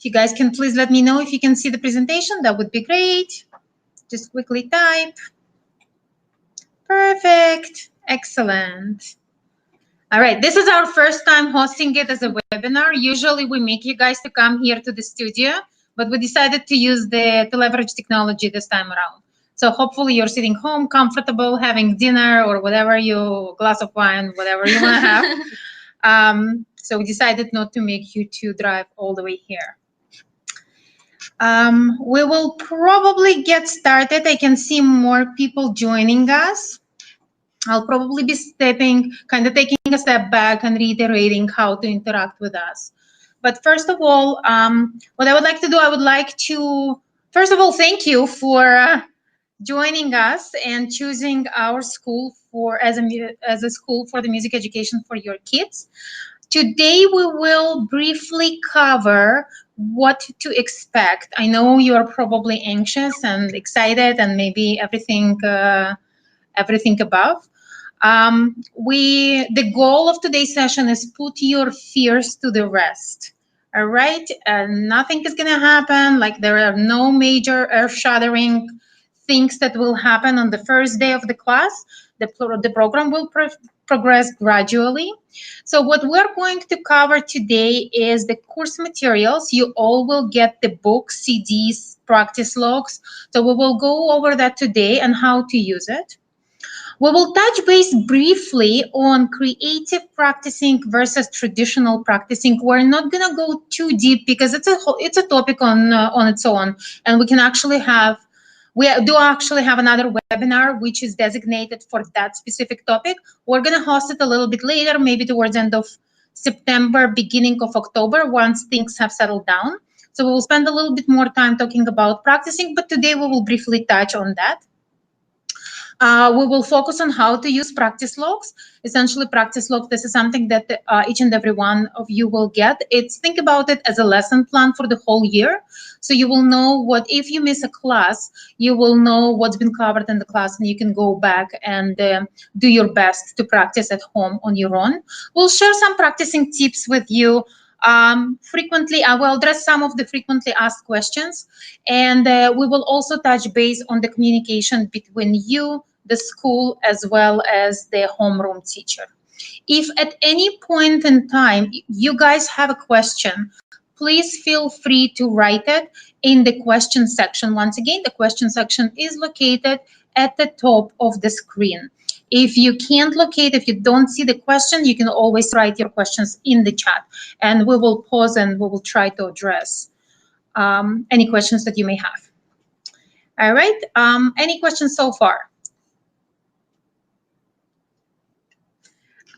If you guys can please let me know if you can see the presentation, that would be great. Just quickly type. Perfect. Excellent. All right, this is our first time hosting it as a webinar. Usually we make you guys to come here to the studio, but we decided to use to leverage technology this time around. So hopefully you're sitting home, comfortable, having dinner or whatever, you glass of wine, whatever you want to have. So we decided not to make you to drive all the way here. We will probably get started. I can see more people joining us. I'll probably be taking a step back and reiterating how to interact with us. But first of all, what I would like to do, I would like to, first of all, thank you for joining us and choosing our school as a school for the music education for your kids. Today, we will briefly cover what to expect. I know you are probably anxious and excited and maybe everything above. The goal of today's session is put your fears to the rest. All right, nothing is going to happen. Like there are no major earth-shattering things that will happen on the first day of the class. The program will progress gradually. So what we're going to cover today is the course materials. You all will get the books, CDs, practice logs. So we will go over that today and how to use it. We will touch base briefly on creative practicing versus traditional practicing. We're not going to go too deep because it's a topic on its own, and we do actually have another webinar which is designated for that specific topic. We're going to host it a little bit later, maybe towards the end of September, beginning of October, once things have settled down. So we will spend a little bit more time talking about practicing, but today we will briefly touch on that. We will focus on how to use practice logs. Essentially, practice logs, this is something that each and every one of you will get. Think about it as a lesson plan for the whole year. So you will know if you miss a class, you will know what's been covered in the class, and you can go back and do your best to practice at home on your own. We'll share some practicing tips with you. Frequently, I will address some of the frequently asked questions, and we will also touch base on the communication between you, the school, as well as the homeroom teacher. If at any point in time you guys have a question, please feel free to write it in the question section. Once again, the question section is located at the top of the screen. If you can't locate, if you don't see the question, you can always write your questions in the chat, and we will pause and we will try to address any questions that you may have. All right, any questions so far?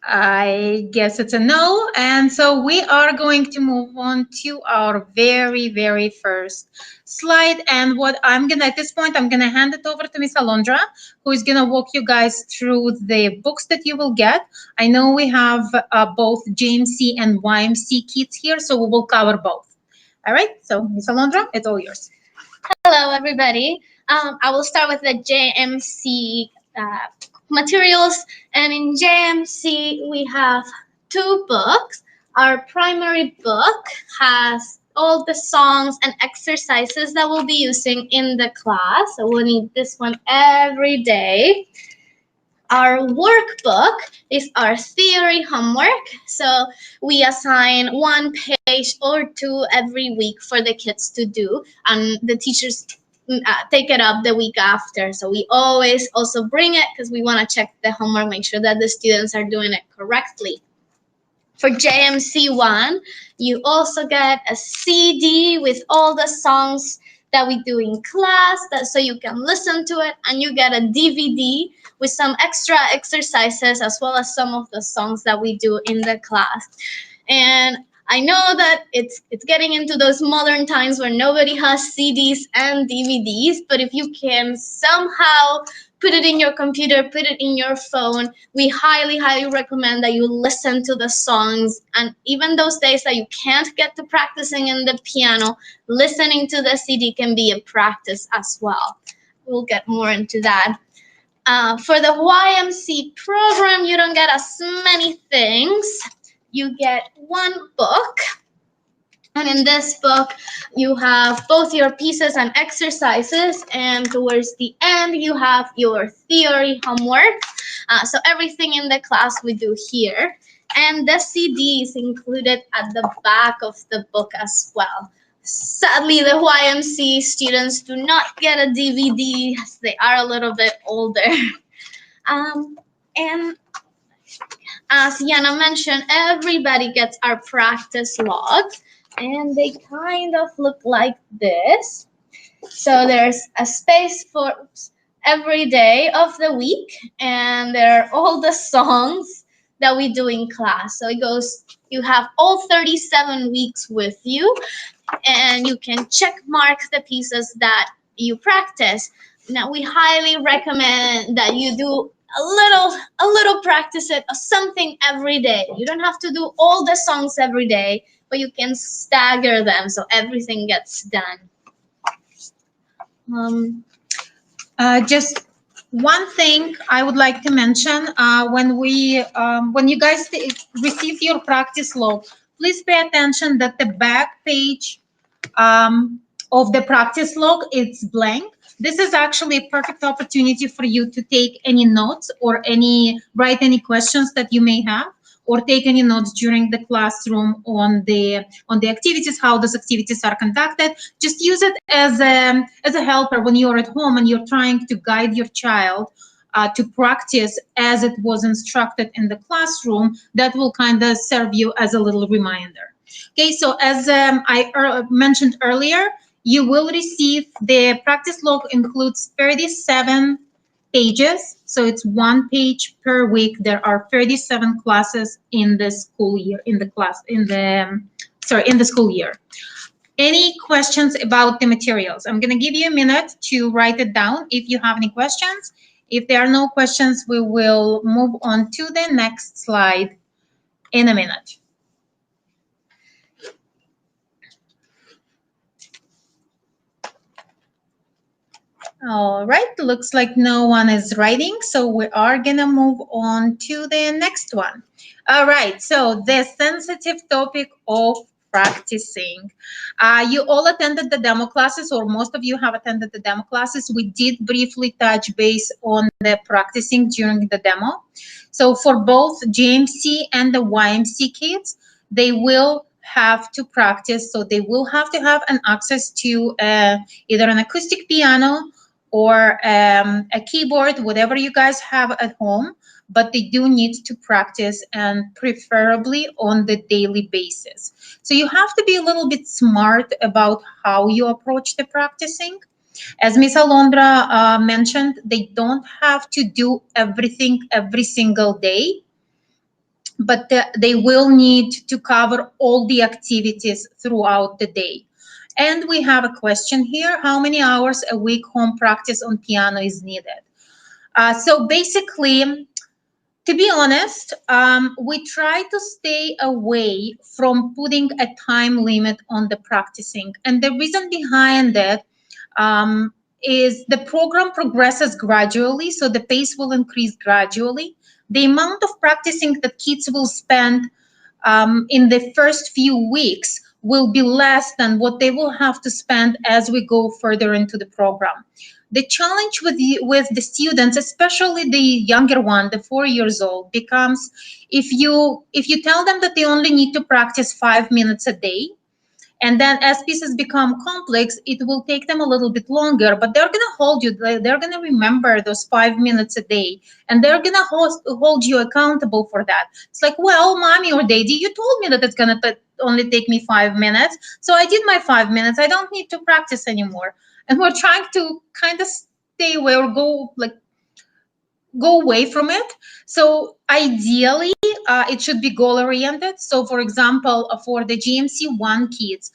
I guess it's a no, and so we are going to move on to our very, very first slide. And at this point, I'm gonna hand it over to Miss Alondra, who is gonna walk you guys through the books that you will get. I know we have both JMC and YMC kits here, so we will cover both. All right, so Miss Alondra, it's all yours. Hello, everybody. I will start with the JMC materials, and in JMC we have 2 books. Our primary book has all the songs and exercises that we'll be using in the class, so we'll need this one every day. Our workbook is our theory homework, so we assign 1 page or 2 every week for the kids to do, and the teachers take it up the week after. So we always also bring it because we want to check the homework, make sure that the students are doing it correctly. For JMC1, you also get a CD with all the songs that we do in class, so you can listen to it, and you get a DVD with some extra exercises as well as some of the songs that we do in the class. And I know that it's getting into those modern times where nobody has CDs and DVDs, but if you can somehow put it in your computer, put it in your phone, we highly, highly recommend that you listen to the songs. And even those days that you can't get to practicing in the piano, listening to the CD can be a practice as well. We'll get more into that. For the YMC program, you don't get as many things. You get 1 book, And in this book, you have both your pieces and exercises, and towards the end, you have your theory homework. So everything in the class we do here. And the CD is included at the back of the book as well. Sadly, the YMC students do not get a DVD as they are a little bit older. And as Yana mentioned, everybody gets our practice logs, and they kind of look like this. So there's a space for every day of the week, and there are all the songs that we do in class. So it goes, you have all 37 weeks with you, and you can check mark the pieces that you practice. Now, we highly recommend that you do a little practice it something every day. You don't have to do all the songs every day, but you can stagger them so everything gets done. Just one thing I would like to mention, when you guys receive your practice log, please pay attention that the back page of the practice log, it's blank. This is actually a perfect opportunity for you to take any notes or write any questions that you may have, or take any notes during the classroom on the activities, how those activities are conducted. Just use it as a helper when you're at home and you're trying to guide your child to practice as it was instructed in the classroom. That will kind of serve you as a little reminder. Okay, so as I mentioned earlier, you will receive, the practice log includes 37 pages, so it's 1 page per week. There are 37 classes in the school year, in the school year. Any questions about the materials? I'm going to give you a minute to write it down if you have any questions. If there are no questions, we will move on to the next slide in a minute. All right, looks like no one is writing, so we are gonna move on to the next one. All right, so the sensitive topic of practicing. You all attended the demo classes, or most of you have attended the demo classes. We did briefly touch base on the practicing during the demo. So for both JMC and the YMC kids, they will have to practice, so they will have to have an access to either an acoustic piano or a keyboard, whatever you guys have at home, but they do need to practice, and preferably on the daily basis. So you have to be a little bit smart about how you approach the practicing. As Ms. Alondra mentioned, they don't have to do everything every single day, but they will need to cover all the activities throughout the day. And we have a question here: how many hours a week home practice on piano is needed? So basically, to be honest, we try to stay away from putting a time limit on the practicing. And the reason behind it is the program progresses gradually, so the pace will increase gradually. The amount of practicing that kids will spend in the first few weeks will be less than what they will have to spend as we go further into the program. The challenge with the students, especially the younger one, the 4 years old, becomes if you tell them that they only need to practice 5 minutes a day, and then as pieces become complex, it will take them a little bit longer, but they're going to hold you, they're going to remember those 5 minutes a day, and they're going to hold you accountable for that. It's like, well, mommy or daddy, you told me that it's going to only take me 5 minutes, so I did my 5 minutes. I don't need to practice anymore. And we're trying to kind of stay away or go away from it. So ideally, it should be goal-oriented. So for example, for the GMC 1 kids,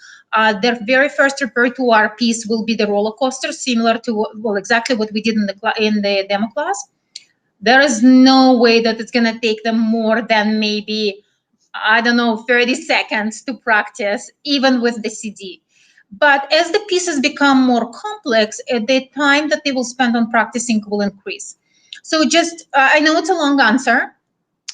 their very first repertoire piece will be the roller coaster, similar to exactly what we did in the demo class. There is no way that it's going to take them more than maybe, I don't know, 30 seconds to practice, even with the CD. But as the pieces become more complex, the time that they will spend on practicing will increase. So I know it's a long answer,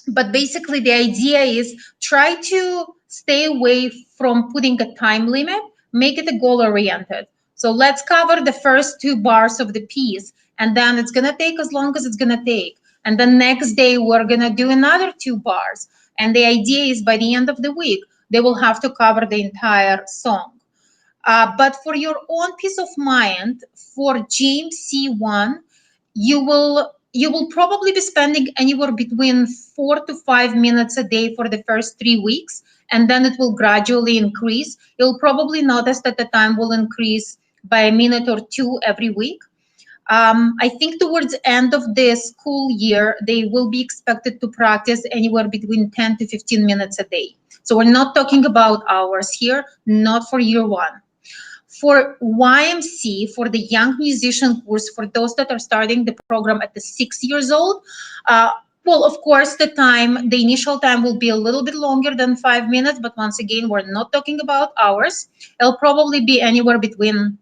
but basically the idea is try to stay away from putting a time limit, make it a goal-oriented. So let's cover the first 2 bars of the piece, and then it's gonna take as long as it's gonna take. And the next day, we're gonna do another 2 bars. And the idea is by the end of the week, they will have to cover the entire song. But for your own peace of mind, for JMC1, you will probably be spending anywhere between 4 to 5 minutes a day for the first 3 weeks, and then it will gradually increase. You'll probably notice that the time will increase by a minute or 2 every week. I think towards the end of the school year, they will be expected to practice anywhere between 10 to 15 minutes a day. So we're not talking about hours here, not for year 1. For YMC, for the Young Musician course, for those that are starting the program at the 6 years old, well, of course, the initial time will be a little bit longer than 5 minutes, but once again, we're not talking about hours. It'll probably be anywhere between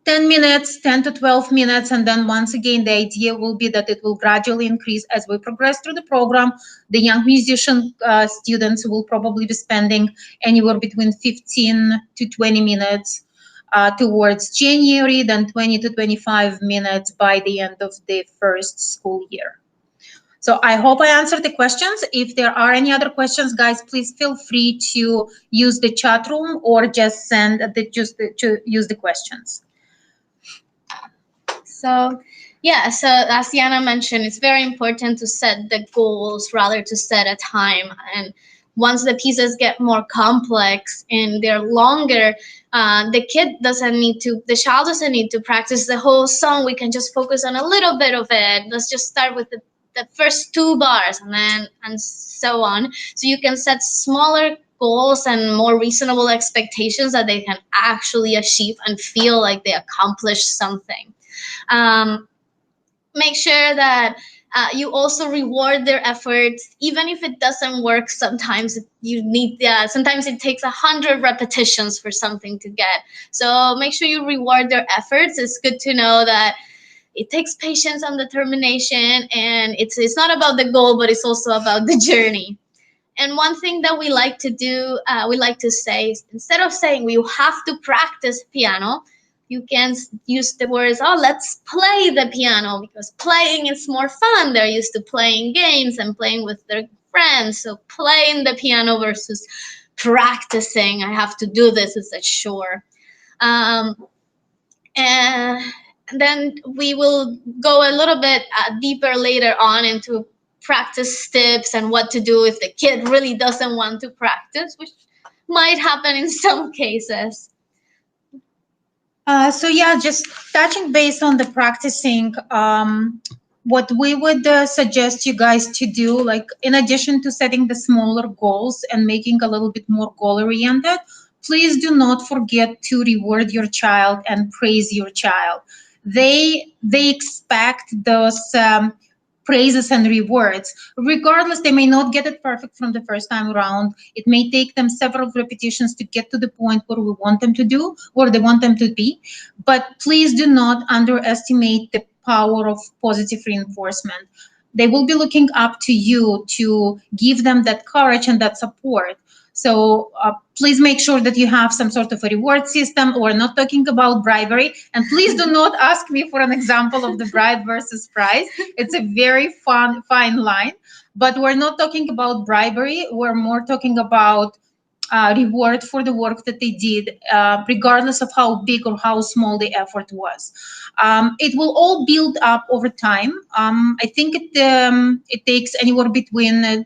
10 minutes, 10 to 12 minutes, and then once again, the idea will be that it will gradually increase as we progress through the program. The young musician students will probably be spending anywhere between 15 to 20 minutes towards January, then 20 to 25 minutes by the end of the first school year. So I hope I answered the questions. If there are any other questions, guys, please feel free to use the chat room or just use the questions. So, yeah, so as Yana mentioned, it's very important to set the goals rather to set a time. And once the pieces get more complex and they're longer, the child doesn't need to practice the whole song. We can just focus on a little bit of it. Let's just start with the first 2 bars and so on. So you can set smaller goals and more reasonable expectations that they can actually achieve and feel like they accomplished something. Make sure that you also reward their efforts, even if it doesn't work. Sometimes sometimes it takes 100 repetitions for something to get. So make sure you reward their efforts. It's good to know that it takes patience and determination, and it's not about the goal, but it's also about the journey. And one thing that we like to do, we like to say, instead of saying we have to practice piano, you can use the words, oh, let's play the piano, because playing is more fun. They're used to playing games and playing with their friends. So playing the piano versus practicing, I have to do this, is a chore. And then we will go a little bit deeper later on into practice tips and what to do if the kid really doesn't want to practice, which might happen in some cases. So yeah, just touching base on the practicing, what we would suggest you guys to do, like in addition to setting the smaller goals and making a little bit more goal-oriented, please do not forget to reward your child and praise your child. They expect those praises and rewards. Regardless, they may not get it perfect from the first time around. It may take them several repetitions to get to the point where we want them to do, where they want them to be. But please do not underestimate the power of positive reinforcement. They will be looking up to you to give them that courage and that support. So please make sure that you have some sort of a reward system. We're not talking about bribery. And please do not ask me for an example of the bribe versus prize. It's a very fine line. But we're not talking about bribery. We're more talking about reward for the work that they did, regardless of how big or how small the effort was. It will all build up over time. I think it takes anywhere between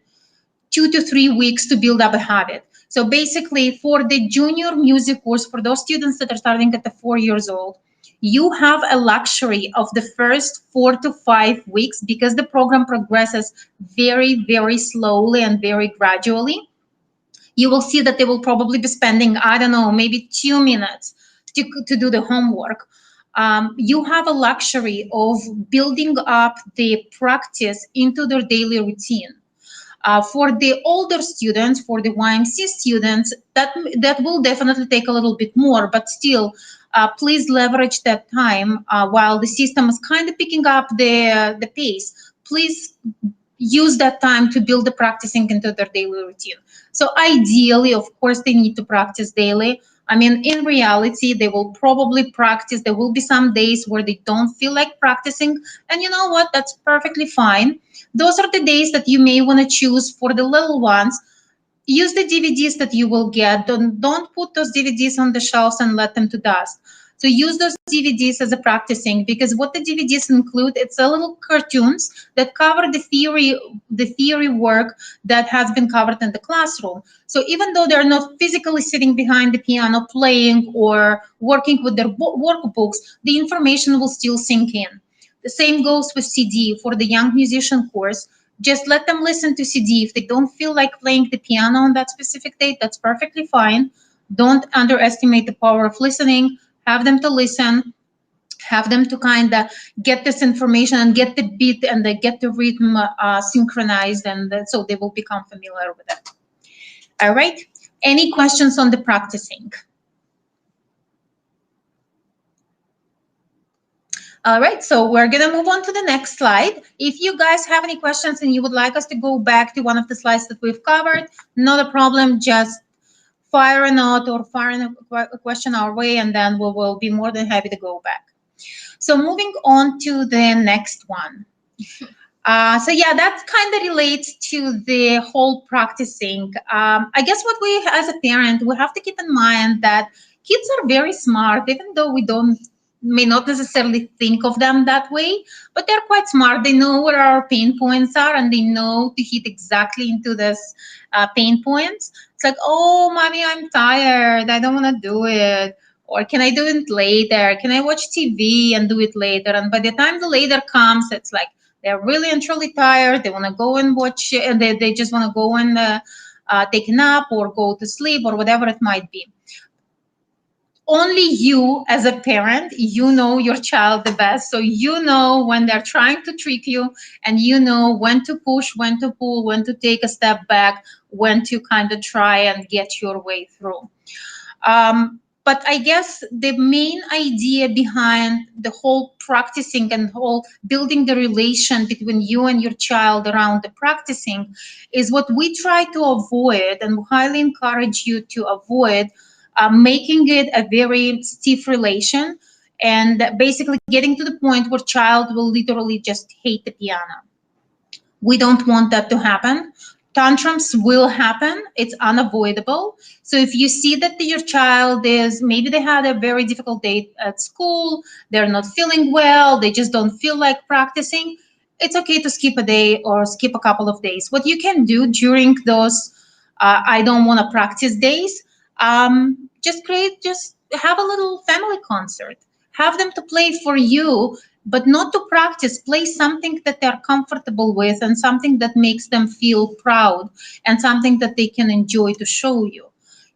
2 to 3 weeks to build up a habit. So basically, for the junior music course, for those students that are starting at the 4 years old, you have a luxury of the first 4 to 5 weeks, because the program progresses very, very slowly and very gradually. You will see that they will probably be spending, I don't know, maybe 2 minutes to do the homework. You have a luxury of building up the practice into their daily routine. For the older students, for the YMC students, that will definitely take a little bit more, but still, please leverage that time while the system is kind of picking up the pace. Please use that time to build the practicing into their daily routine. So ideally, of course, they need to practice daily. I mean, in reality, they will probably practice. There will be some days where they don't feel like practicing. And you know what? That's perfectly fine. Those are the days that you may want to choose for the little ones. Use the DVDs that you will get. Don't put those DVDs on the shelves and let them to dust. So use those DVDs as a practicing, because what the DVDs include, it's a little cartoons that cover the theory work that has been covered in the classroom. So even though they're not physically sitting behind the piano playing or working with their workbooks, the information will still sink in. The same goes with CD for the young musician course. Just let them listen to CD. If they don't feel like playing the piano on that specific date, that's perfectly fine. Don't underestimate the power of listening. Have them to listen, have them to kind of get this information and get the beat and they get the rhythm synchronized, and so they will become familiar with it. All right. Any questions on the practicing? All right, so we're going to move on to the next slide. If you guys have any questions and you would like us to go back to one of the slides that we've covered, not a problem. Just fire a note or fire a question our way, and then we will be more than happy to go back. So moving on to the next one. So yeah, that kind of relates to the whole practicing. I guess what we, as a parent, we have to keep in mind that kids are very smart, even though we may not necessarily think of them that way, but they're quite smart. They know where our pain points are, and they know to hit exactly into this pain points. It's like, oh, mommy, I'm tired. I don't want to do it. Or can I do it later? Can I watch TV and do it later? And by the time the later comes, it's like they're really and truly tired. They want to go and watch, and they just want to go and take a nap or go to sleep or whatever it might be. Only you as a parent, you know your child the best. So you know when they're trying to trick you, and you know when to push, when to pull, when to take a step back, when to kind of try and get your way through. But I guess the main idea behind the whole practicing and whole building the relation between you and your child around the practicing is what we try to avoid, and highly encourage you to avoid making it a very stiff relation and basically getting to the point where child will literally just hate the piano. We don't want that to happen. Tantrums will happen. It's unavoidable. So if you see that your child is, maybe they had a very difficult day at school, they're not feeling well, they just don't feel like practicing, it's okay to skip a day or skip a couple of days. What you can do during those I don't want to practice days, just have a little family concert. Have them to play for you, but not to practice. Play something that they're comfortable with and something that makes them feel proud and something that they can enjoy to show you.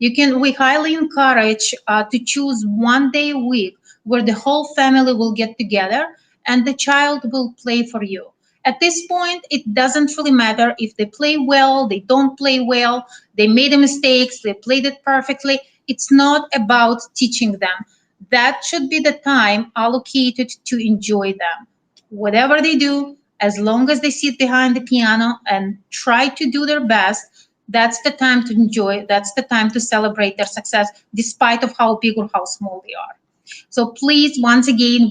We highly encourage to choose one day a week where the whole family will get together and the child will play for you. At this point, it doesn't really matter if they play well, they don't play well, they made mistakes, they played it perfectly. It's not about teaching them. That should be the time allocated to enjoy them. Whatever they do, as long as they sit behind the piano and try to do their best, that's the time to enjoy. That's the time to celebrate their success, despite of how big or how small they are. So please, once again,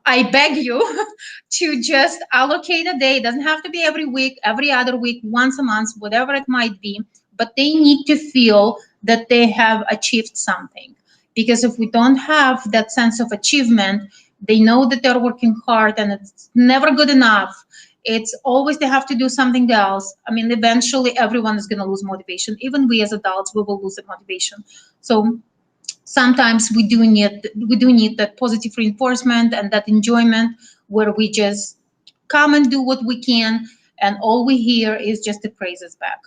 I beg you to just allocate a day. It doesn't have to be every week, every other week, once a month, whatever it might be. But they need to feel that they have achieved something. Because if we don't have that sense of achievement, they know that they're working hard and it's never good enough. It's always they have to do something else. I mean, eventually everyone is going to lose motivation. Even we as adults, we will lose the motivation. So sometimes we do need that positive reinforcement and that enjoyment where we just come and do what we can, and all we hear is just the praises back.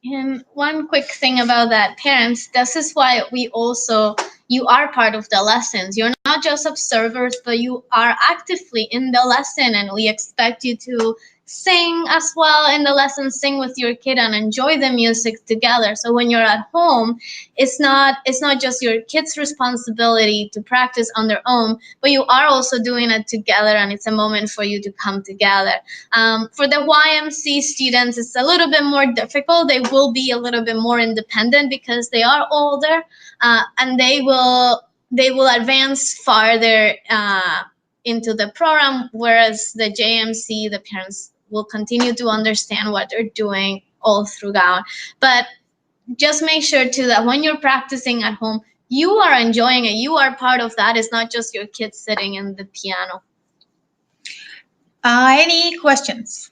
And one quick thing about that, parents, this is why you are part of the lessons. You're not just observers, but you are actively in the lesson, and we expect you to sing as well in the lesson, sing with your kid and enjoy the music together. So when you're at home, it's not just your kid's responsibility to practice on their own, but you are also doing it together, and it's a moment for you to come together. For the YMC students, it's a little bit more difficult. They will be a little bit more independent because they are older, and they will advance farther into the program, whereas the JMC, the parents will continue to understand what they're doing all throughout. But just make sure too that when you're practicing at home, you are enjoying it. You are part of that. It's not just your kids sitting in the piano. Any questions?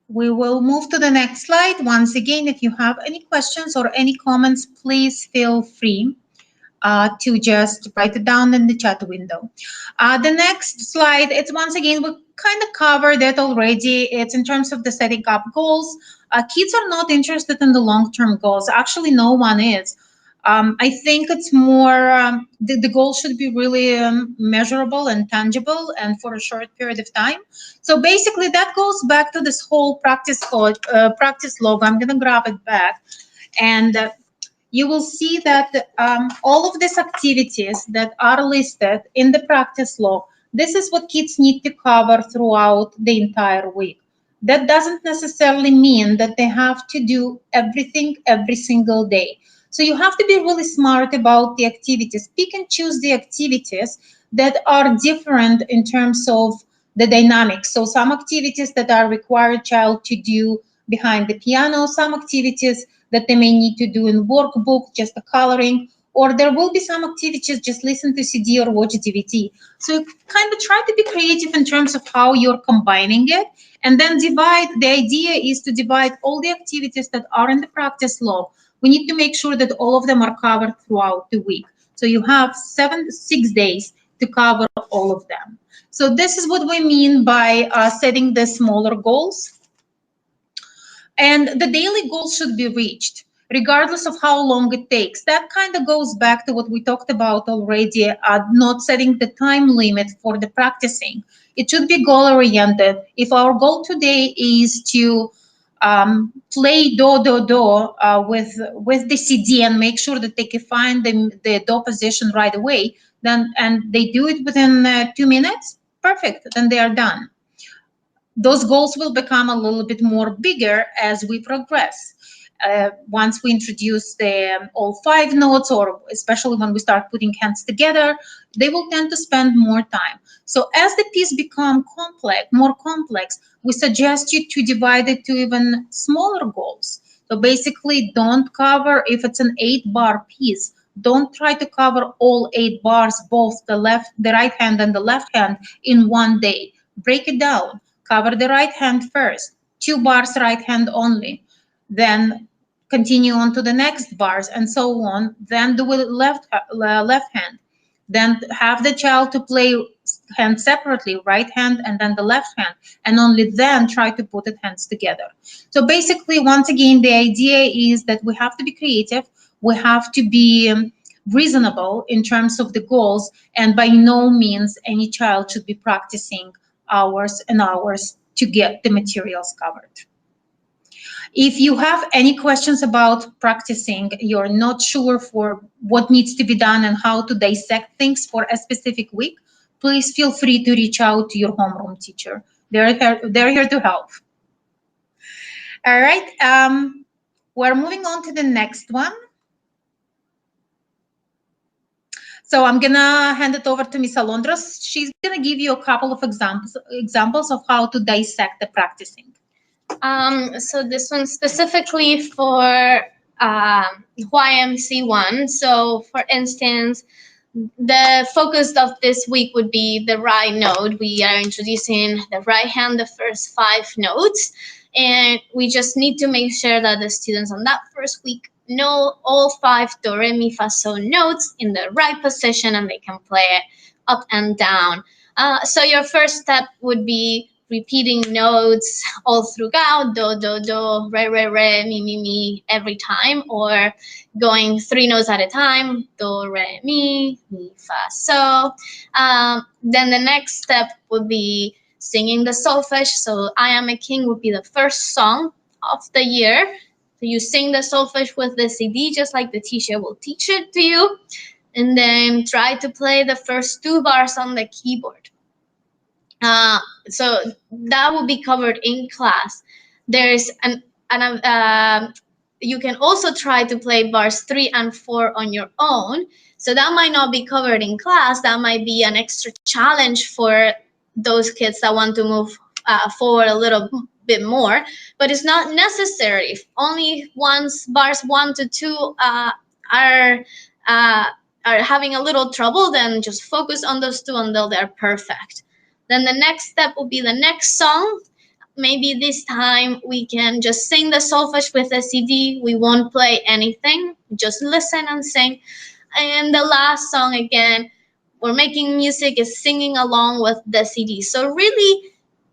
We will move to the next slide. Once again, if you have any questions or any comments, please feel free to just write it down in the chat window. The next slide, it's once again, we kind of covered it already. It's in terms of the setting up goals. Kids are not interested in the long-term goals. Actually, no one is. I think it's more, the goal should be really measurable and tangible and for a short period of time. So basically that goes back to this whole practice log. I'm gonna grab it back, and you will see that all of these activities that are listed in the practice log, this is what kids need to cover throughout the entire week. That doesn't necessarily mean that they have to do everything every single day. So you have to be really smart about the activities. Pick and choose the activities that are different in terms of the dynamics. So some activities that are required child to do behind the piano, some activities that they may need to do in workbook, just the coloring, or there will be some activities, just listen to CD or watch DVD. So kind of try to be creative in terms of how you're combining it, and then divide. The idea is to divide all the activities that are in the practice log. We need to make sure that all of them are covered throughout the week. So you have 6 days to cover all of them. So this is what we mean by setting the smaller goals. And the daily goals should be reached, regardless of how long it takes. That kind of goes back to what we talked about already, not setting the time limit for the practicing. It should be goal-oriented. If our goal today is to play do, do, do with the CD and make sure that they can find the do position right away, then and they do it within 2 minutes, perfect, then they are done. Those goals will become a little bit more bigger as we progress. Once we introduce the all 5 notes, or especially when we start putting hands together, they will tend to spend more time. So as the piece become more complex, we suggest you to divide it to even smaller goals. So basically, don't cover, if it's an 8-bar piece, don't try to cover all 8 bars, both the right hand and the left hand, in one day. Break it down. Cover the right hand first, 2 bars right hand only, then continue on to the next bars and so on, then do it left hand, then have the child to play hands separately, right hand and then the left hand, and only then try to put the hands together. So basically, once again, the idea is that we have to be creative, we have to be reasonable in terms of the goals, and by no means any child should be practicing hours and hours to get the materials covered. If you have any questions about practicing, you're not sure for what needs to be done and how to dissect things for a specific week, please feel free to reach out to your homeroom teacher. They're here to help. All right, we're moving on to the next one. So I'm gonna hand it over to Ms. Alondros. She's gonna give you a couple of examples of how to dissect the practicing. So this one specifically for YMC1. So for instance, the focus of this week would be the right note. We are introducing the right hand, the first 5 notes, and we just need to make sure that the students on that first week know all 5 do, re, mi, fa, so notes in the right position, and they can play it up and down. So your first step would be repeating notes all throughout, do, do, do, re, re, re, mi, mi, mi, every time, or going 3 notes at a time, do, re, mi, fa, so. Then the next step would be singing the solfege. So I Am a King would be the first song of the year. So you sing the solfege with the CD, just like the teacher will teach it to you. And then try to play the first 2 bars on the keyboard. So that will be covered in class. There's you can also try to play bars 3 and 4 on your own. So that might not be covered in class. That might be an extra challenge for those kids that want to move forward a little bit more. But it's not necessary. If only bars 1 to 2 are having a little trouble, then just focus on those 2 until they're perfect. Then the next step will be the next song. Maybe this time we can just sing the solfege with the CD. We won't play anything, just listen and sing. And the last song, again, we're making music, is singing along with the CD. So really,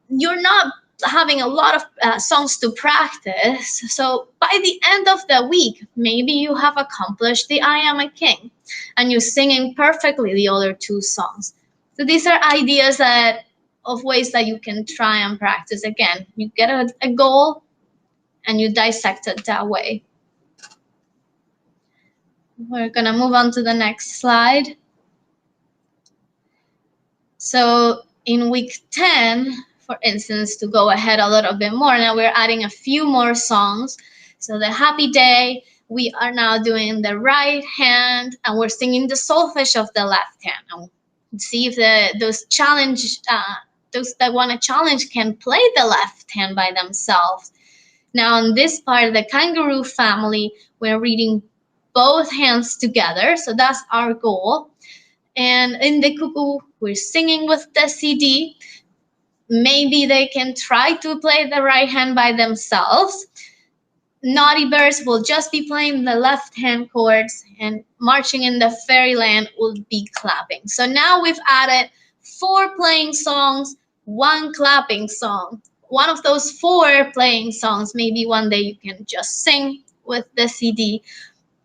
you're not having a lot of songs to practice. So by the end of the week, maybe you have accomplished the I Am a King and you're singing perfectly the other 2 songs. So these are ideas of ways that you can try and practice. Again, you get a goal and you dissect it that way. We're gonna move on to the next slide. So in week 10, for instance, to go ahead a little bit more, now we're adding a few more songs. So the Happy Day, we are now doing the right hand and we're singing the solfege of the left hand. And see if those that want to challenge can play the left hand by themselves. Now on this part, the Kangaroo family, we're reading both hands together. So that's our goal. And in the Cuckoo, we're singing with the CD. Maybe they can try to play the right hand by themselves. Naughty Bears will just be playing the left hand chords, and Marching in the Fairyland will be clapping. So now we've added 4 playing songs, 1 clapping song. One of those 4 playing songs, maybe one day you can just sing with the CD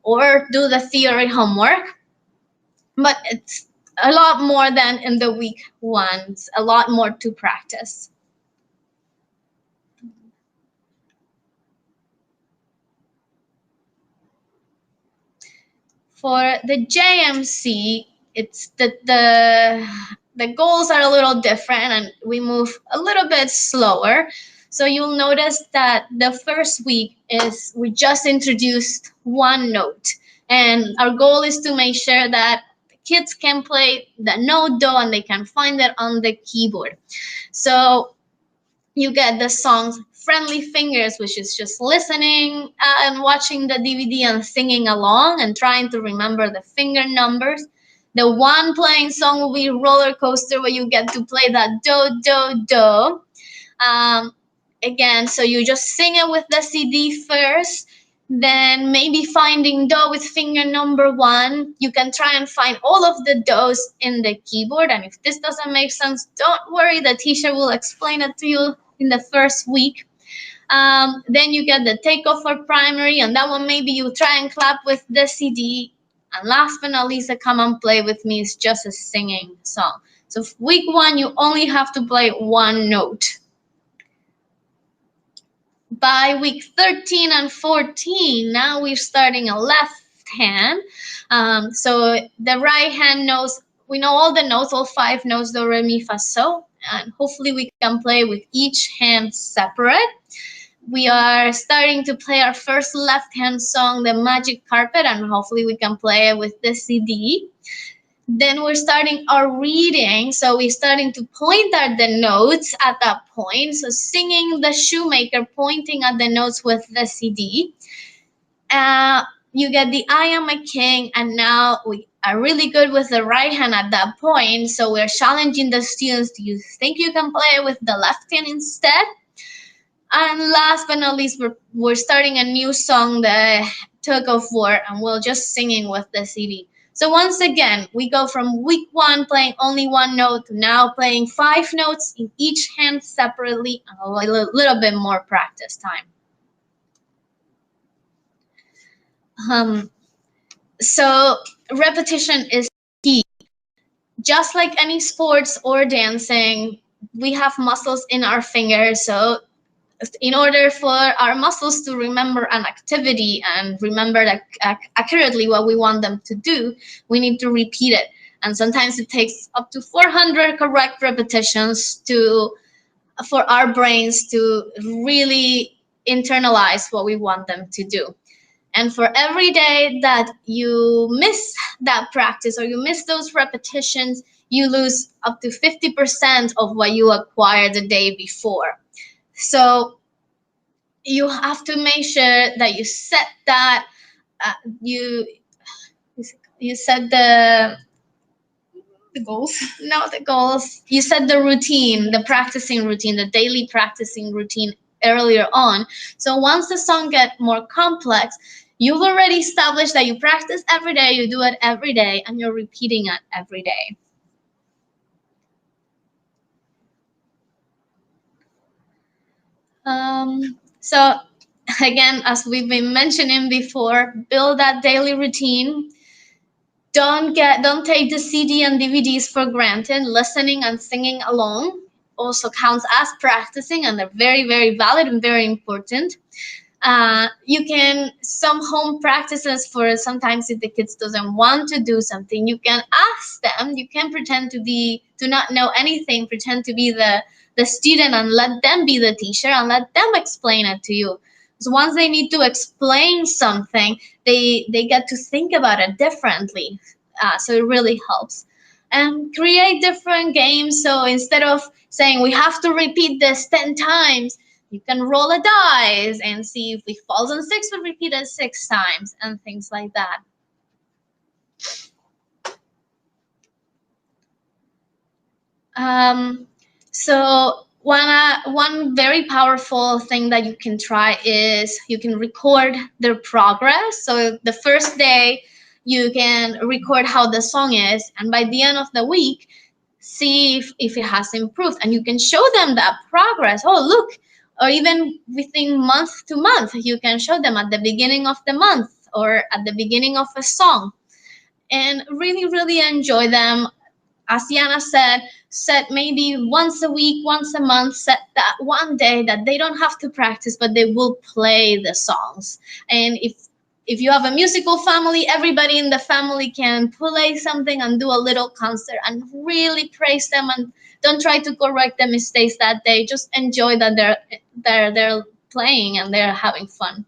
or do the theory homework. But it's a lot more than in the week 1. It's a lot more to practice. For the JMC, it's the goals are a little different and we move a little bit slower. So you'll notice that the first week is we just introduced 1 note. And our goal is to make sure that kids can play the note do and they can find it on the keyboard. So you get the songs Friendly Fingers, which is just listening and watching the DVD and singing along and trying to remember the finger numbers. The 1 playing song will be Roller Coaster, where you get to play that do, do, do. Again, so you just sing it with the CD first. Then maybe finding do with finger number 1. You can try and find all of the do's in the keyboard. And if this doesn't make sense, don't worry. The teacher will explain it to you in the first week. Then you get the Takeoff for Primary. And that one, maybe you try and clap with the CD. And last but not least, the Come and Play With Me is just a singing song. So week 1, you only have to play 1 note. By week 13 and 14, now we're starting a left hand. So the right hand knows, we know all the notes, all 5 notes, do, re, mi, fa, so. And hopefully we can play with each hand separate. We are starting to play our first left hand song, The Magic Carpet, and hopefully we can play it with the CD. Then we're starting our reading. So we're starting to point at the notes at that point. So singing The Shoemaker, pointing at the notes with the CD. You get the I Am a King, and now we are really good with the right hand at that point. So we're challenging the students. Do you think you can play with the left hand instead? And last but not least, we're starting a new song, the Tug of War, and we're just singing with the CD. So once again, we go from week 1 playing only 1 note to now playing 5 notes in each hand separately, and a little bit more practice time. So repetition is key. Just like any sports or dancing, we have muscles in our fingers, so in order for our muscles to remember an activity and remember accurately what we want them to do, we need to repeat it. And sometimes it takes up to 400 correct repetitions for our brains to really internalize what we want them to do. And for every day that you miss that practice or you miss those repetitions, you lose up to 50% of what you acquired the day before. So you have to make sure that you set that you set the goals. No, the goals. You set the routine, the practicing routine, the daily practicing routine earlier on. So once the song gets more complex, you've already established that you practice every day, you do it every day, and you're repeating it every day. So again, as we've been mentioning before, build that daily routine. Don't take the CD and DVDs for granted. Listening and singing alone also counts as practicing, and they're very, very valid and very important. You can, some home practices for sometimes if the kids doesn't want to do something, you can ask them. You can pretend to not know anything, pretend to be the student and let them be the teacher and let them explain it to you. So once they need to explain something, they get to think about it differently. So it really helps. And create different games. So instead of saying we have to repeat this 10 times, you can roll a dice and see if it falls on 6, we'll repeat it 6 times and things like that. So one very powerful thing that you can try is you can record their progress. So the first day you can record how the song is, and by the end of the week, see if it has improved, and you can show them that progress. Oh, look. Or even within month to month, you can show them at the beginning of the month or at the beginning of a song, and really, really enjoy them. As Yana said, set maybe once a week, once a month, set that one day that they don't have to practice, but they will play the songs. And if you have a musical family, everybody in the family can play something and do a little concert and really praise them, and don't try to correct the mistakes that day. Just enjoy that they're playing and they're having fun.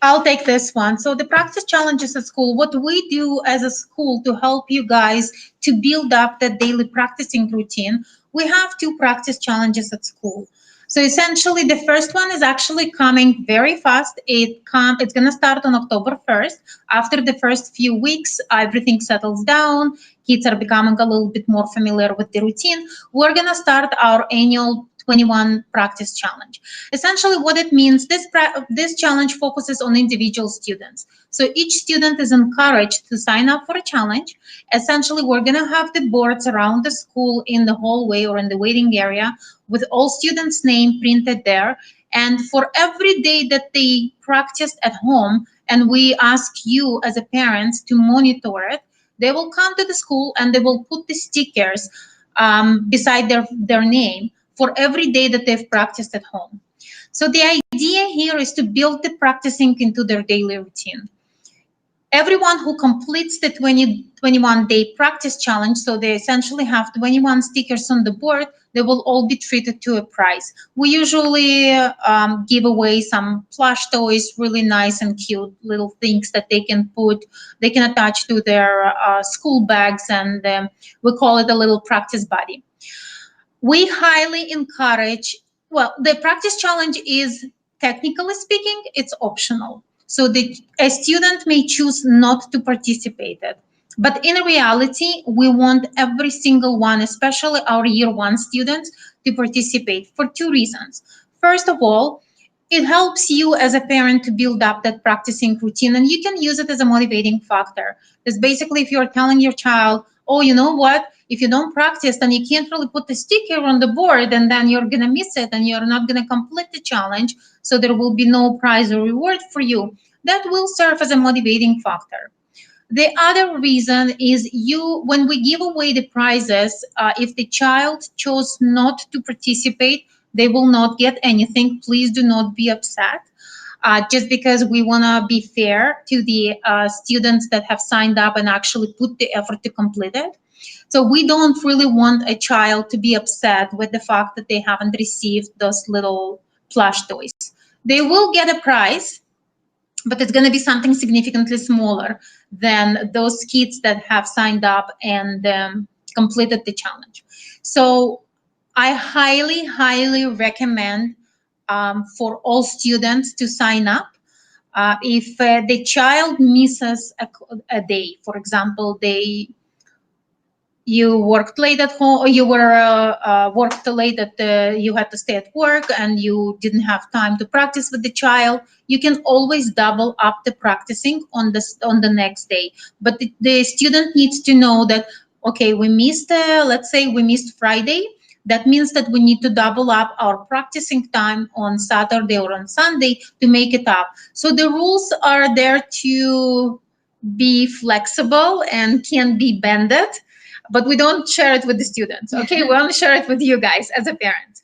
I'll take this one. So the practice challenges at school, what we do as a school to help you guys to build up the daily practicing routine, we have 2 practice challenges at school. So essentially, the first one is actually coming very fast. It's going to start on October 1st. After the first few weeks, everything settles down. Kids are becoming a little bit more familiar with the routine. We're going to start our annual 21 practice challenge. Essentially what it means, this challenge focuses on individual students. So each student is encouraged to sign up for a challenge. Essentially, we're going to have the boards around the school in the hallway or in the waiting area with all students' name printed there. And for every day that they practiced at home, and we ask you as a parents to monitor it, they will come to the school and they will put the stickers beside their name for every day that they've practiced at home. So the idea here is to build the practicing into their daily routine. Everyone who completes the 21-day practice challenge, so they essentially have 21 stickers on the board, they will all be treated to a prize. We usually give away some plush toys, really nice and cute little things that they can attach to their school bags, and we call it a little practice buddy. We highly encourage, well, the practice challenge is, technically speaking, it's optional. So a student may choose not to participate in it. But in reality, we want every single one, especially our year 1 students, to participate for 2 reasons. First of all, it helps you as a parent to build up that practicing routine, and you can use it as a motivating factor. Because basically, if you're telling your child, oh, you know what, if you don't practice, then you can't really put the sticker on the board, and then you're going to miss it, and you're not going to complete the challenge, so there will be no prize or reward for you. That will serve as a motivating factor. The other reason is when we give away the prizes, if the child chose not to participate, they will not get anything. Please do not be upset. Just because we want to be fair to the students that have signed up and actually put the effort to complete it. So we don't really want a child to be upset with the fact that they haven't received those little plush toys. They will get a prize, but it's going to be something significantly smaller than those kids that have signed up and completed the challenge. So I highly, highly recommend for all students to sign up. If the child misses a day, for example, you worked late at home, or you were worked late at you had to stay at work and you didn't have time to practice with the child, you can always double up the practicing on the next day. But the student needs to know that, okay, we missed let's say we missed Friday. That means that we need to double up our practicing time on Saturday or on Sunday to make it up. So the rules are there to be flexible and can be bended, but we don't share it with the students. Okay, we only share it with you guys as a parent.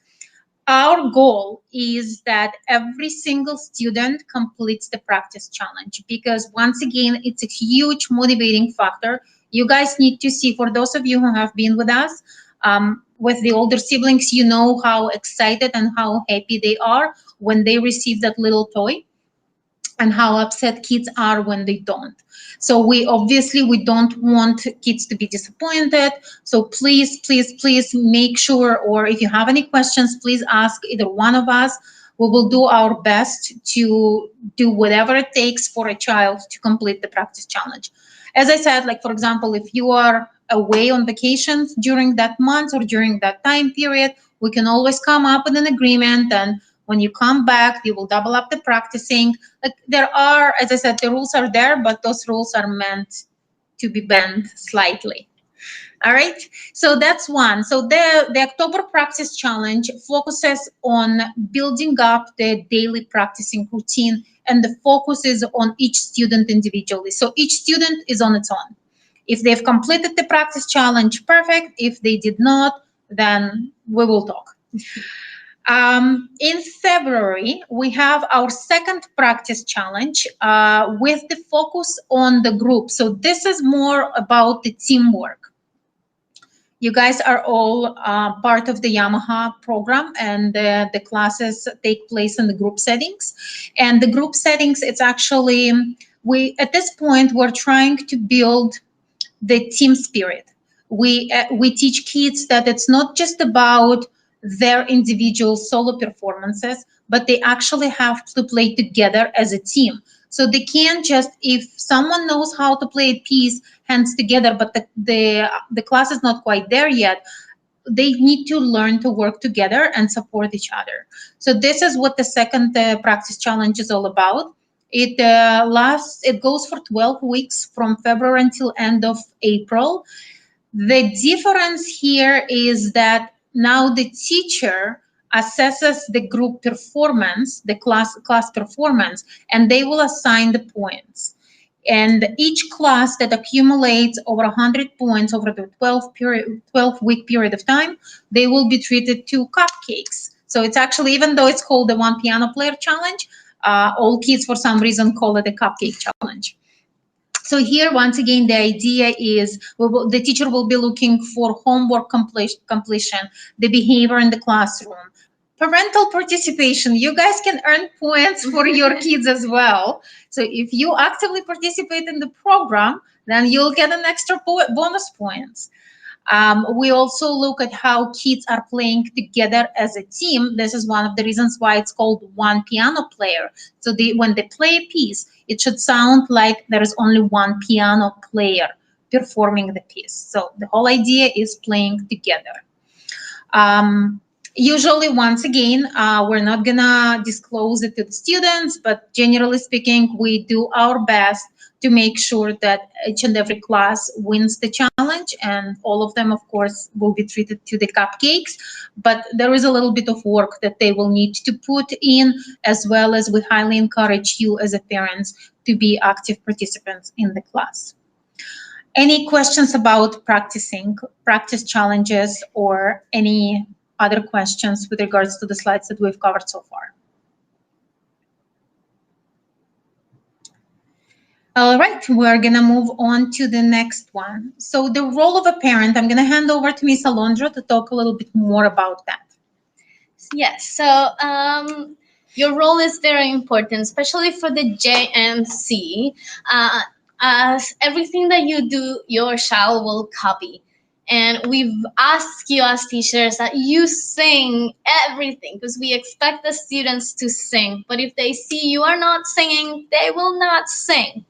Our goal is that every single student completes the practice challenge, because once again, it's a huge motivating factor. You guys need to see, for those of you who have been with us, with the older siblings, you know how excited and how happy they are when they receive that little toy, and how upset kids are when they don't. So we don't want kids to be disappointed. So please, please, please make sure, or if you have any questions, please ask either one of us. We will do our best to do whatever it takes for a child to complete the practice challenge. As I said, like for example, if you are away on vacations during that month or during that time period, we can always come up with an agreement, and when you come back, you will double up the practicing. Like there are, as I said, the rules are there, but those rules are meant to be bent slightly. All right, so that's one. So the October Practice Challenge focuses on building up the daily practicing routine, and the focus is on each student individually. So each student is on its own. If they've completed the practice challenge, perfect. If they did not, then we will talk. In February, we have our second practice challenge with the focus on the group. So this is more about the teamwork. You guys are all part of the Yamaha program, and the classes take place in the group settings. And the group settings, it's actually, at this point, we're trying to build the team spirit. We teach kids that it's not just about their individual solo performances, but they actually have to play together as a team. So they can't just, if someone knows how to play a piece hands together, but the class is not quite there yet, they need to learn to work together and support each other. So this is what the second practice challenge is all about. It goes for 12 weeks from February until end of April. The difference here is that now the teacher assesses the group performance, the class performance, and they will assign the points. And each class that accumulates over 100 points over the 12-week period of time, they will be treated to cupcakes. So it's actually, even though it's called the One Piano Player Challenge, all kids for some reason call it a cupcake challenge. So here, once again, the idea is the teacher will be looking for homework completion, the behavior in the classroom, parental participation. You guys can earn points for your kids as well. So if you actively participate in the program, then you'll get an extra bonus points. We also look at how kids are playing together as a team. This is one of the reasons why it's called One Piano Player. So when they play a piece, it should sound like there is only one piano player performing the piece. So the whole idea is playing together. Usually, once again, we're not gonna disclose it to the students, but generally speaking, we do our best to make sure that each and every class wins the challenge, and all of them, of course, will be treated to the cupcakes. But there is a little bit of work that they will need to put in, as well as we highly encourage you as a parents to be active participants in the class. Any questions about practice challenges, or any other questions with regards to the slides that we've covered so far? All right, we're gonna move on to the next one. So the role of a parent, I'm gonna hand over to Miss Alondra to talk a little bit more about that. Yes, so your role is very important, especially for the JMC. As everything that you do, your child will copy. And we've asked you as teachers that you sing everything, because we expect the students to sing. But if they see you are not singing, they will not sing.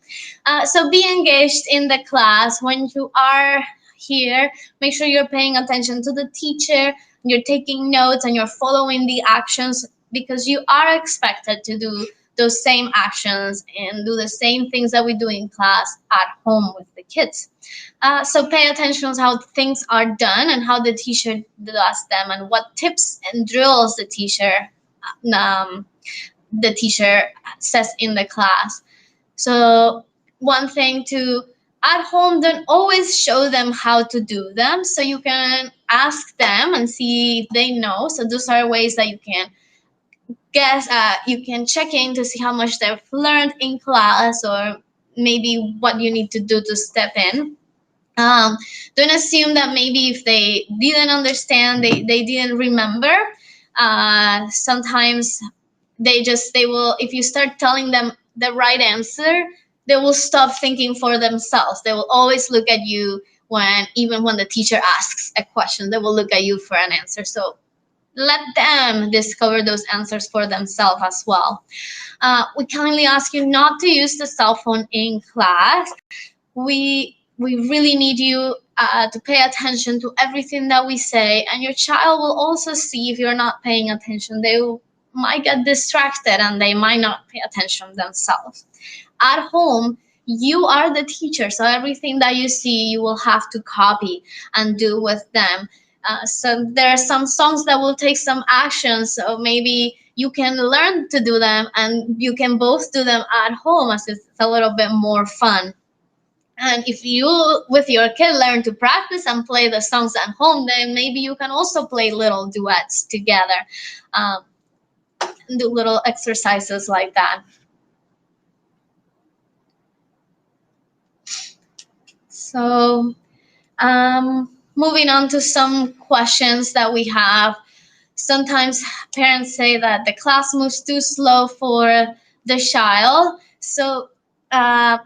So be engaged in the class. When you are here, make sure you're paying attention to the teacher, you're taking notes, and you're following the actions, because you are expected to do those same actions and do the same things that we do in class at home with the kids. So pay attention to how things are done and how the teacher does them, and what tips and drills the teacher says in the class. So one thing to at home, don't always show them how to do them, so you can ask them and see if they know. So those are ways that you can guess, you can check in to see how much they've learned in class, or maybe what you need to do to step in. Don't assume that maybe if they didn't understand, they didn't remember. Sometimes they will, if you start telling them the right answer, they will stop thinking for themselves. They will always look at you even when the teacher asks a question, they will look at you for an answer. So let them discover those answers for themselves as well. We kindly ask you not to use the cell phone in class. We really need you to pay attention to everything that we say, and your child will also see if you're not paying attention. They might get distracted and they might not pay attention themselves. At home, you are the teacher, so everything that you see, you will have to copy and do with them. So there are some songs that will take some actions, so maybe you can learn to do them, and you can both do them at home, as it's a little bit more fun. And if you, with your kid, learn to practice and play the songs at home, then maybe you can also play little duets together, do little exercises like that. So moving on to some questions that we have. Sometimes parents say that the class moves too slow for the child. So at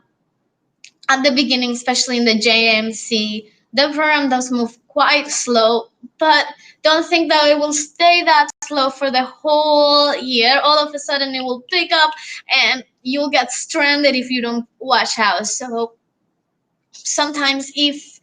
the beginning, especially in the JMC, the program does move quite slow, but don't think that it will stay that slow for the whole year. All of a sudden it will pick up and you'll get stranded if you don't watch out. So sometimes if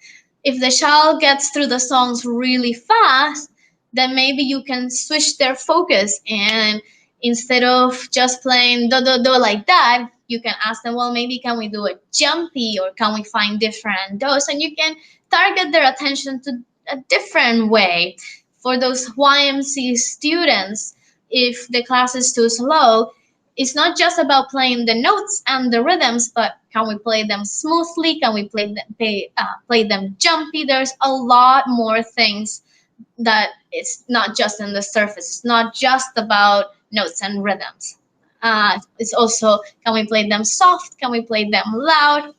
the child gets through the songs really fast, then maybe you can switch their focus, and instead of just playing do do do like that, you can ask them, well, maybe can we do a jumpy, or can we find different do's, and you can target their attention to a different way. For those YMC students, if the class is too slow, it's not just about playing the notes and the rhythms, but can we play them smoothly? Can we play them jumpy? There's a lot more things that it's not just in the surface. It's not just about notes and rhythms. It's also, can we play them soft? Can we play them loud?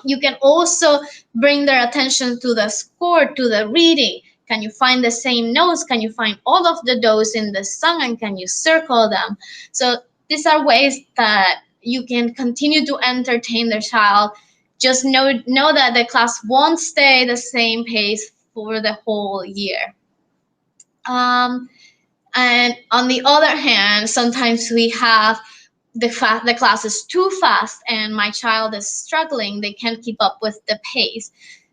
You can also bring their attention to the score, to the reading. Can you find the same notes? Can you find all of the do's in the song, and can you circle them? So these are ways that you can continue to entertain the child. Just know that the class won't stay the same pace for the whole year. And on the other hand, sometimes we have the class is too fast and my child is struggling. They can't keep up with the pace.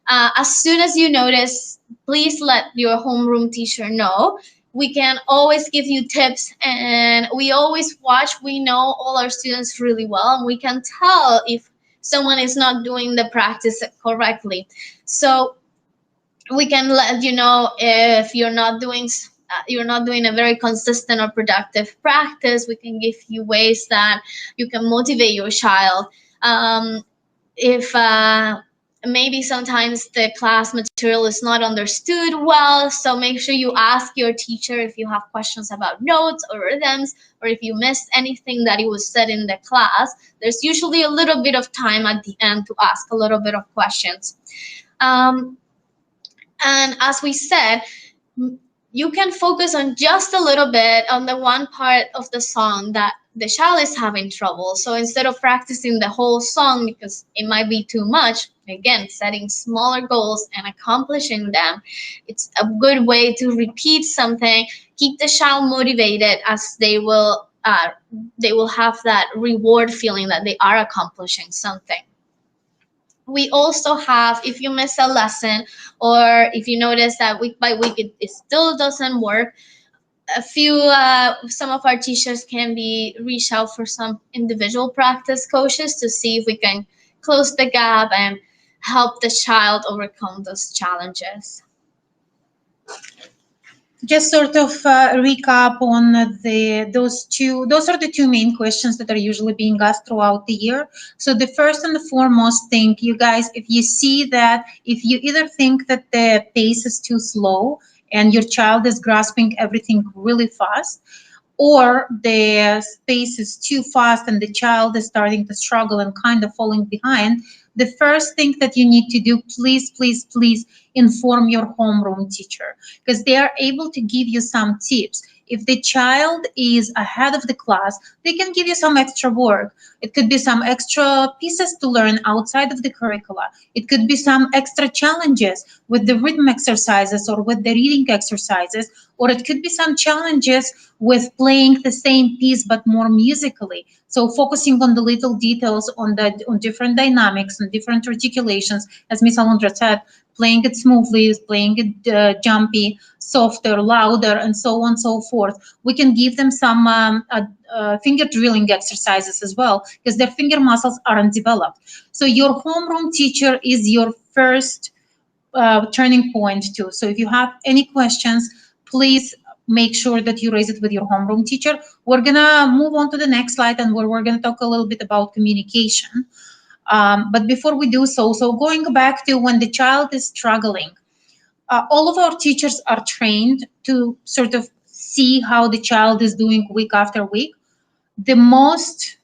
As soon as you notice, please let your homeroom teacher know. We can always give you tips, and we always watch. We know all our students really well, and we can tell if someone is not doing the practice correctly. So we can let you know if you're not doing a very consistent or productive practice. We can give you ways that you can motivate your child. If maybe sometimes the class material is not understood well, so make sure you ask your teacher if you have questions about notes or rhythms, or if you missed anything that it was said in the class. There's usually a little bit of time at the end to ask a little bit of questions. And as we said, you can focus on just a little bit on the one part of the song that the child is having trouble. So instead of practicing the whole song because it might be too much, again, setting smaller goals and accomplishing them, it's a good way to repeat something, keep the child motivated, as they will have that reward feeling that they are accomplishing something. We also have, if you miss a lesson or if you notice that week by week it still doesn't work, some of our teachers can be reach out for some individual practice coaches to see if we can close the gap and help the child overcome those challenges. Just sort of recap on those are the two main questions that are usually being asked throughout the year. So the first and the foremost thing, you guys, if you see that, if you either think that the pace is too slow and your child is grasping everything really fast, or the pace is too fast and the child is starting to struggle and kind of falling behind, the first thing that you need to do, please, please, please inform your homeroom teacher, because they are able to give you some tips. If the child is ahead of the class, they can give you some extra work. It could be some extra pieces to learn outside of the curricula. It could be some extra challenges with the rhythm exercises or with the reading exercises, or it could be some challenges with playing the same piece but more musically. So focusing on the little details, on different dynamics and different articulations, as Miss Alondra said, playing it smoothly, playing it jumpy, softer, louder, and so on and so forth. We can give them some finger drilling exercises as well, because their finger muscles aren't developed. So your homeroom teacher is your first turning point too. So if you have any questions, please make sure that you raise it with your homeroom teacher. We're gonna move on to the next slide, and we're gonna talk a little bit about communication. But before we do so going back to when the child is struggling, all of our teachers are trained to sort of see how the child is doing week after week. The most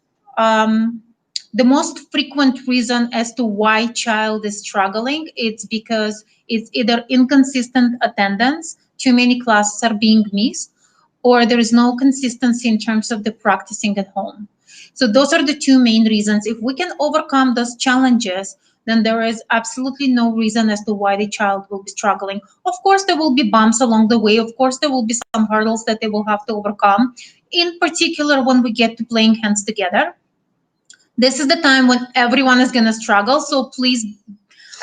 frequent reason as to why child is struggling, it's because it's either inconsistent attendance, too many classes are being missed, or there is no consistency in terms of the practicing at home. So those are the two main reasons. If we can overcome those challenges, then there is absolutely no reason as to why the child will be struggling. Of course, there will be bumps along the way. Of course, there will be some hurdles that they will have to overcome, in particular when we get to playing hands together. This is the time when everyone is going to struggle. So please,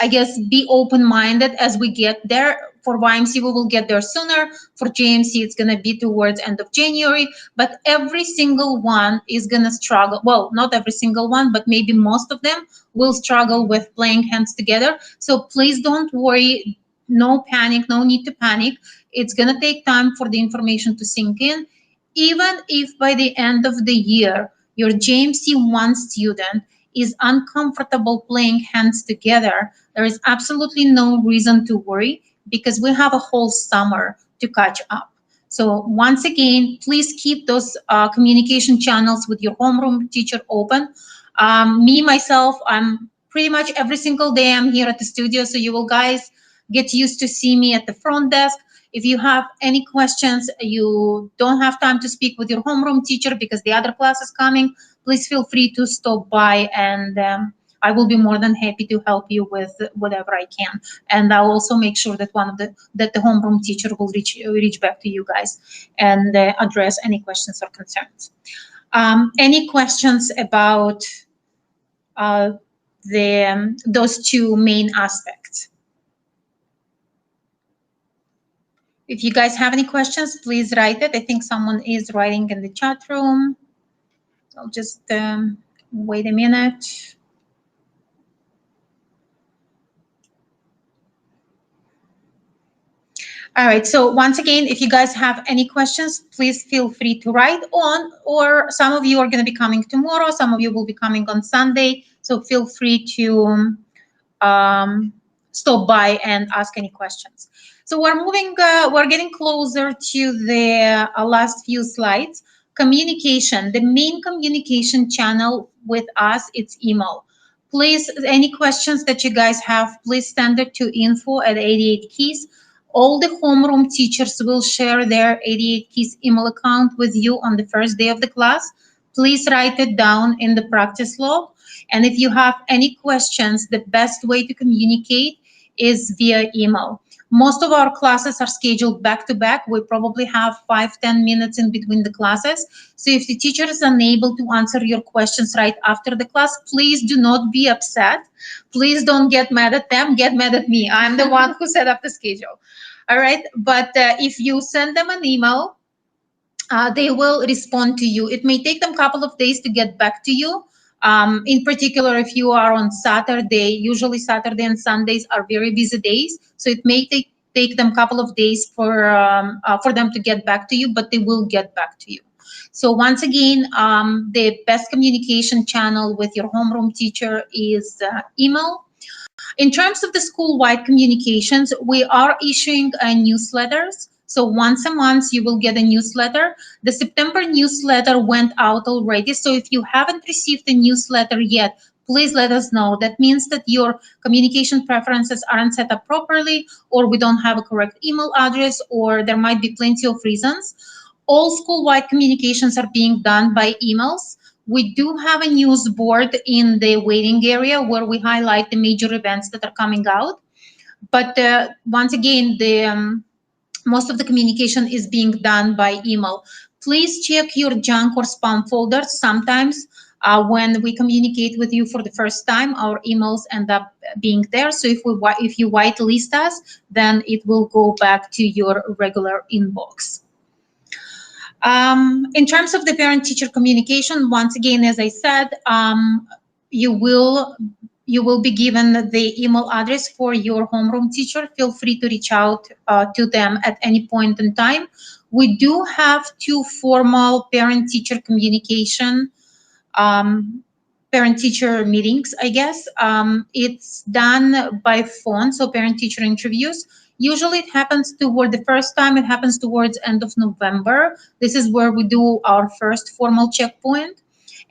I guess, be open-minded as we get there. For YMC, we will get there sooner. For JMC, it's going to be towards end of January. But every single one is going to struggle. Well, not every single one, but maybe most of them will struggle with playing hands together. So please don't worry. No panic. No need to panic. It's going to take time for the information to sink in. Even if by the end of the year, your JMC 1 student is uncomfortable playing hands together, there is absolutely no reason to worry, because we have a whole summer to catch up. So once again, please keep those communication channels with your homeroom teacher open. Me, myself, I'm pretty much every single day I'm here at the studio, so you will guys get used to see me at the front desk. If you have any questions, you don't have time to speak with your homeroom teacher because the other class is coming, please feel free to stop by, and I will be more than happy to help you with whatever I can. And I'll also make sure that the homeroom teacher will reach back to you guys and address any questions or concerns. Any questions about those two main aspects? If you guys have any questions, please write it. I think someone is writing in the chat room. So I'll just wait a minute. All right, so once again, if you guys have any questions, please feel free to write on, or some of you are going to be coming tomorrow, some of you will be coming on Sunday, so feel free to stop by and ask any questions. So we're getting closer to the last few slides. Communication, the main communication channel with us, it's email. Please, any questions that you guys have, please send it to info@88keys. All the homeroom teachers will share their 88 Keys email account with you on the first day of the class. Please write it down in the practice log. And if you have any questions, the best way to communicate is via email. Most of our classes are scheduled back to back. We probably have 5-10 minutes in between the classes. So if the teacher is unable to answer your questions right after the class, please do not be upset. Please don't get mad at them. Get mad at me. I'm the one who set up the schedule. All right. But if you send them an email, they will respond to you. It may take them a couple of days to get back to you. In particular, if you are on Saturday, usually Saturday and Sundays are very busy days. So it may take them a couple of days for them to get back to you, but they will get back to you. So once again, the best communication channel with your homeroom teacher is email. In terms of the school-wide communications, we are issuing newsletters. So once a month, you will get a newsletter. The September newsletter went out already. So if you haven't received the newsletter yet, please let us know. That means that your communication preferences aren't set up properly, or we don't have a correct email address, or there might be plenty of reasons. All school-wide communications are being done by emails. We do have a news board in the waiting area where we highlight the major events that are coming out. But once again, most of the communication is being done by email. Please check your junk or spam folders. Sometimes when we communicate with you for the first time, our emails end up being there. So if you whitelist us, then it will go back to your regular inbox. In terms of the parent-teacher communication, once again, as I said, you will be given the email address for your homeroom teacher. Feel free to reach out to them at any point in time. We do have 2 formal parent-teacher communication, parent-teacher meetings, I guess. It's done by phone, so parent-teacher interviews. Usually it happens toward the first time, it happens towards end of November. This is where we do our first formal checkpoint.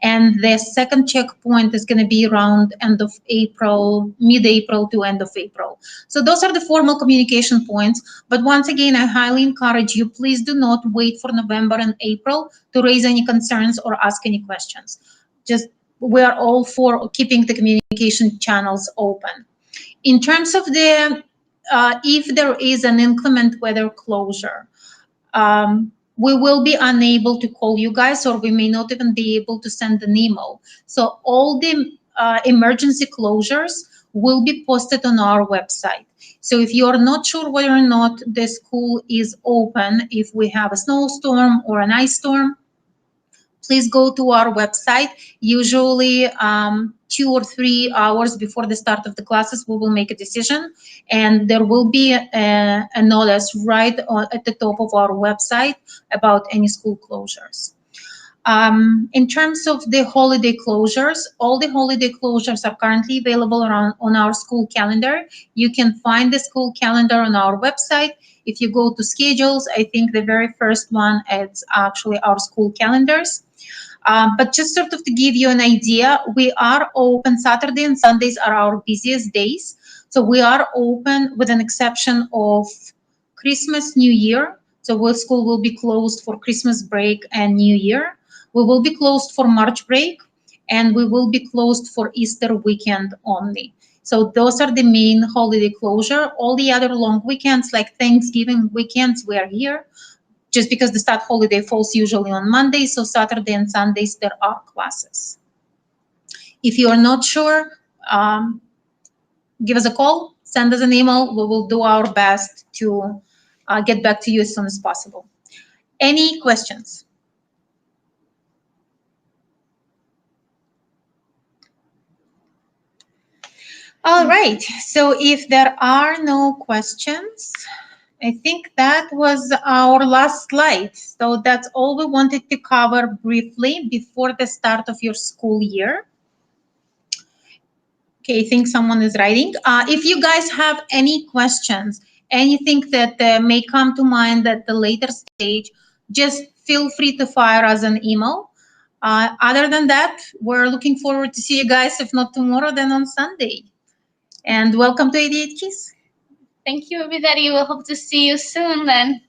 And the second checkpoint is going to be around end of April, mid-April to end of April. So those are the formal communication points. But once again, I highly encourage you, please do not wait for November and April to raise any concerns or ask any questions. Just we are all for keeping the communication channels open. In terms of the if there is an inclement weather closure, we will be unable to call you guys, or we may not even be able to send an email. So all the emergency closures will be posted on our website. So if you are not sure whether or not the school is open, if we have a snowstorm or an ice storm, please go to our website. Usually 2 or 3 hours before the start of the classes, we will make a decision, and there will be a notice right at the top of our website about any school closures. In terms of the holiday closures, all the holiday closures are currently available on our school calendar. You can find the school calendar on our website. If you go to schedules, I think the very first one is actually our school calendars. But just sort of to give you an idea, we are open. Saturday and Sundays are our busiest days. So we are open with an exception of Christmas, New Year. So our school will be closed for Christmas break and New Year. We will be closed for March break, and we will be closed for Easter weekend only. So those are the main holiday closure. All the other long weekends, like Thanksgiving weekends, we are here. Just because the stat holiday falls usually on Monday, so Saturday and Sundays there are classes. If you are not sure, give us a call, send us an email. We will do our best to get back to you as soon as possible. Any questions? All right, so if there are no questions, I think that was our last slide. So that's all we wanted to cover briefly before the start of your school year. Okay, I think someone is writing. If you guys have any questions, anything that may come to mind at the later stage, just feel free to fire us an email. Other than that, we're looking forward to see you guys, if not tomorrow, then on Sunday. And welcome to 88 Keys. Thank you, everybody. We'll hope to see you soon then.